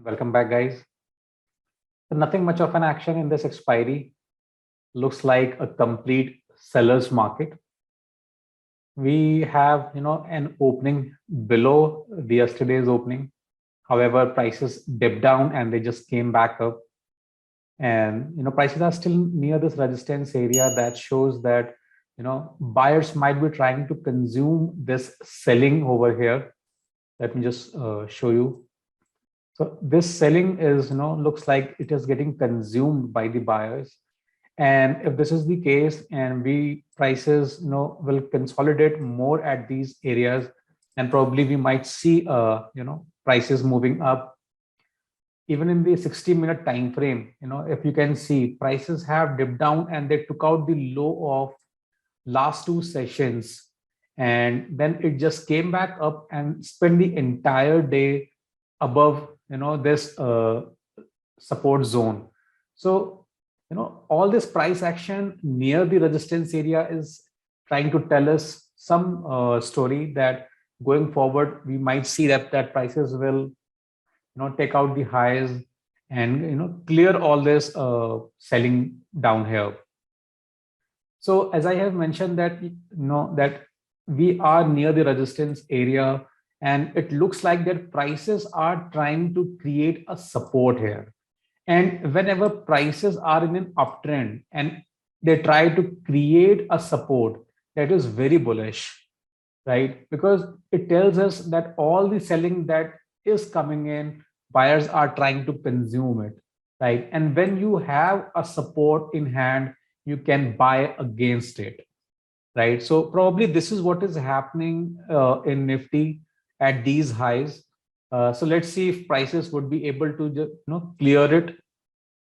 Welcome back, guys. So nothing much of an action in this expiry. Looks like a complete seller's market. We have, an opening below the yesterday's opening. However, prices dipped down and they just came back up. And prices are still near this resistance area that shows that buyers might be trying to consume this selling over here. Let me just show you. So this selling is, looks like it is getting consumed by the buyers. And if this is the case and we prices, will consolidate more at these areas, and probably we might see, prices moving up. Even in the 60-minute time frame, if you can see, prices have dipped down and they took out the low of last two sessions. And then it just came back up and spent the entire day above this support zone. So all this price action near the resistance area is trying to tell us some story that going forward we might see that prices will take out the highs and clear all this selling down here. So as I have mentioned that that we are near the resistance area, and it looks like that prices are trying to create a support here. And whenever prices are in an uptrend and they try to create a support, that is very bullish, right? Because it tells us that all the selling that is coming in, buyers are trying to consume it, right? And when you have a support in hand, you can buy against it, right? So probably this is what is happening in Nifty at these highs. So let's see if prices would be able to just, clear it.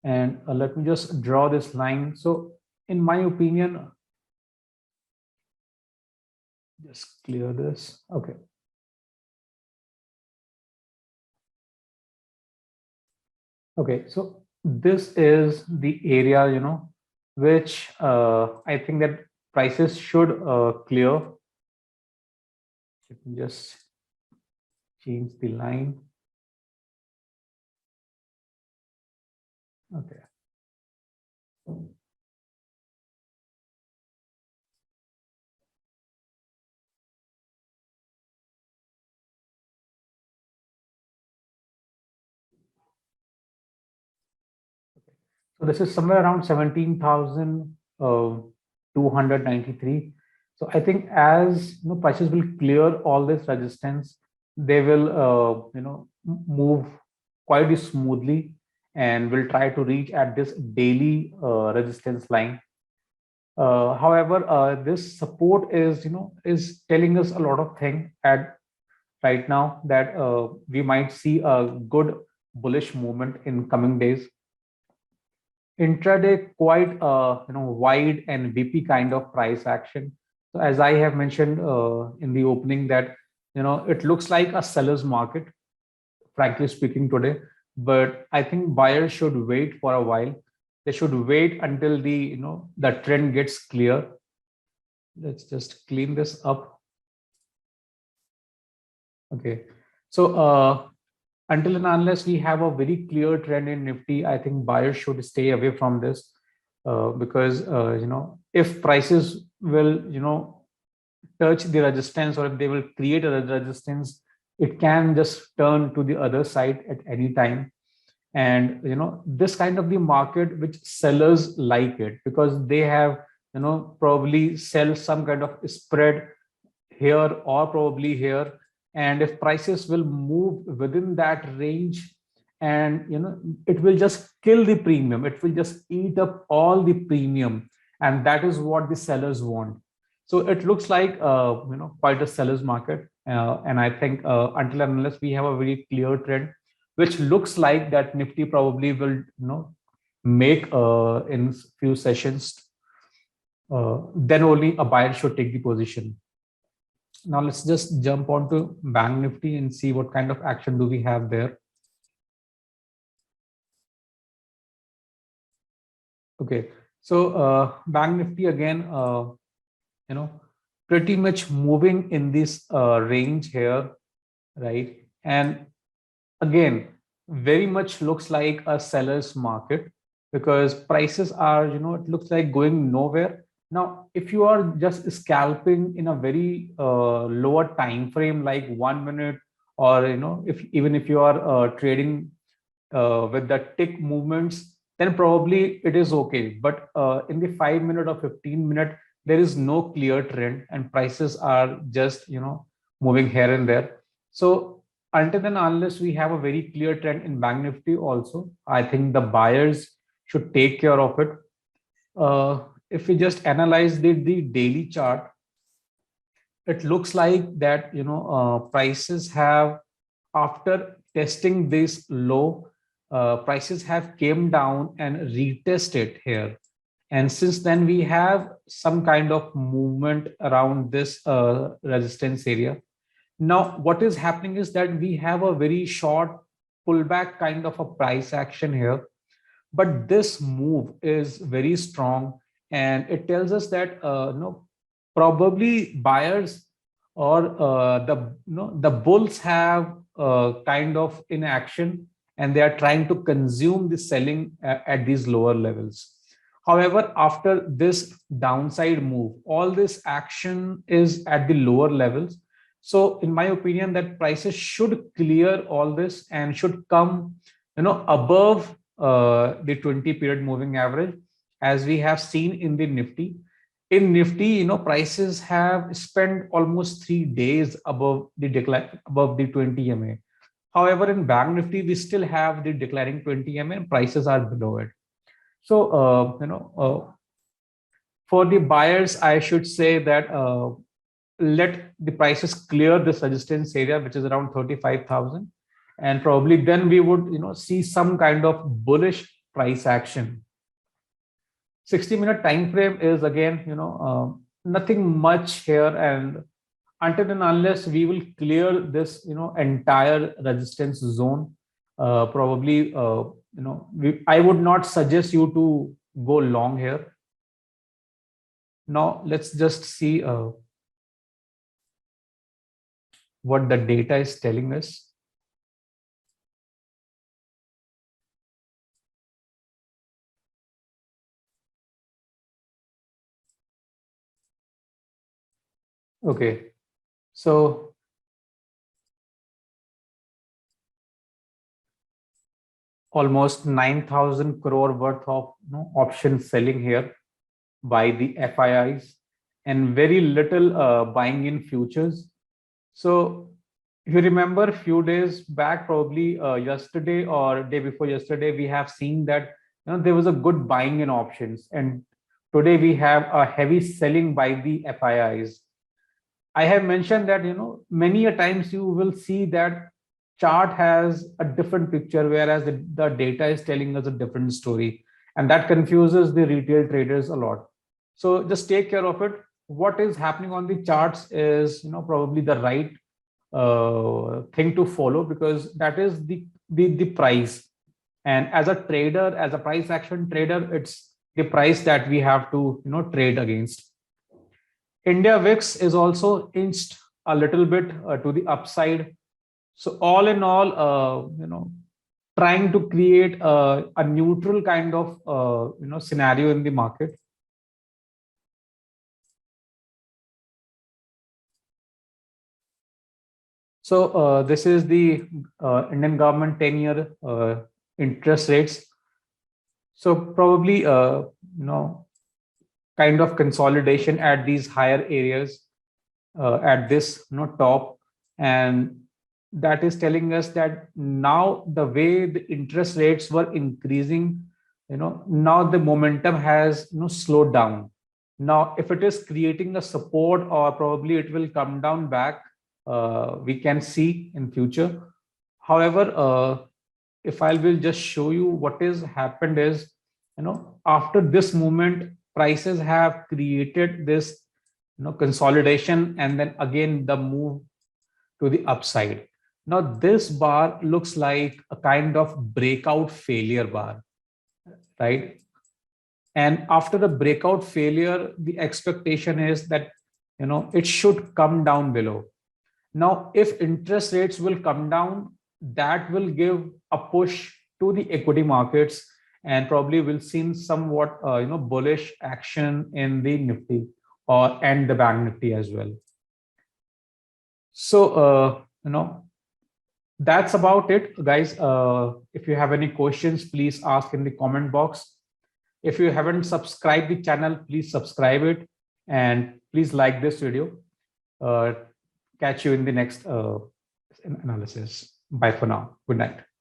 And let me just draw this line. So in my opinion, just clear this. Okay. Okay, so this is the area, which I think that prices should clear. Let me just change the line. Okay. So this is somewhere around 17,293. So I think as prices will clear all this resistance, they will move quite smoothly and will try to reach at this daily resistance line. However, this support is telling us a lot of things at right now that we might see a good bullish movement in coming days. Intraday quite wide and VP kind of price action. So as I have mentioned in the opening that it looks like a seller's market, frankly speaking today, but I think buyers should wait for a while. They should wait until the trend gets clear. Let's just clean this up. Okay, so until and unless we have a very clear trend in Nifty, I think buyers should stay away from this because if prices will touch the resistance, or if they will create a resistance, it can just turn to the other side at any time. And this kind of the market which sellers like it because they have probably sell some kind of spread here or probably here, and if prices will move within that range, and it will just kill the premium, it will just eat up all the premium, and that is what the sellers want. So it looks like quite a seller's market, and I think until and unless we have a very clear trend which looks like that Nifty probably will make in few sessions, then only a buyer should take the position. Now let's just jump onto Bank Nifty and see what kind of action do we have there. Okay, so Bank Nifty again, pretty much moving in this range here, right? And again, very much looks like a seller's market, because prices are, it looks like going nowhere. Now, if you are just scalping in a very lower time frame, like 1 minute, or if even if you are trading with the tick movements, then probably it is okay. But in the 5 minute or 15 minute, there is no clear trend, and prices are just moving here and there. So until and unless we have a very clear trend in Bank Nifty, also, I think the buyers should take care of it. If we just analyze the daily chart, it looks like that prices have, after testing this low, prices have came down and retested here, and since then we have some kind of movement around this resistance area. Now what is happening is that we have a very short pullback kind of a price action here, but this move is very strong, and it tells us that probably buyers or the bulls have kind of in action, and they are trying to consume the selling at these lower levels. However, after this downside move, all this action is at the lower levels. So in my opinion, that prices should clear all this and should come above the 20 period moving average, as we have seen in the Nifty. In Nifty, prices have spent almost 3 days above the decline, above the 20 MA. However, in Bank Nifty, we still have the declining 20 MA and prices are below it. So, for the buyers, I should say that let the prices clear this resistance area, which is around 35,000, and probably then we would see some kind of bullish price action. 60-minute time frame is again nothing much here, and until and unless we will clear this entire resistance zone, probably I would not suggest you to go long here. Now let's just see what the data is telling us. Okay, so almost 9,000 crore worth of option selling here by the FIIs, and very little buying in futures. So if you remember a few days back, probably yesterday or day before yesterday, we have seen that there was a good buying in options, and today we have a heavy selling by the FIIs. I have mentioned that many a times you will see that chart has a different picture, whereas the data is telling us a different story, and that confuses the retail traders a lot. So just take care of it. What is happening on the charts is probably the right thing to follow, because that is the price, and as a trader, as a price action trader, it's the price that we have to trade against. India VIX is also inched a little bit to the upside. So all in all, trying to create a neutral kind of scenario in the market. So this is the Indian government 10-year interest rates. So probably kind of consolidation at these higher areas at this top, and that is telling us that now the way the interest rates were increasing, now the momentum has slowed down. Now if it is creating a support, or probably it will come down back, we can see in future. However, if I will just show you what is happened is, after this movement, prices have created this consolidation, and then again the move to the upside. Now this bar looks like a kind of breakout failure bar, right? And after the breakout failure, the expectation is that it should come down below. Now if interest rates will come down, that will give a push to the equity markets, and probably we'll see somewhat bullish action in the Nifty or and the Bank Nifty as well. So that's about it, guys. If you have any questions, please ask in the comment box. If you haven't subscribed the channel, please subscribe it, and please like this video. Catch you in the next analysis. Bye for now. Good night.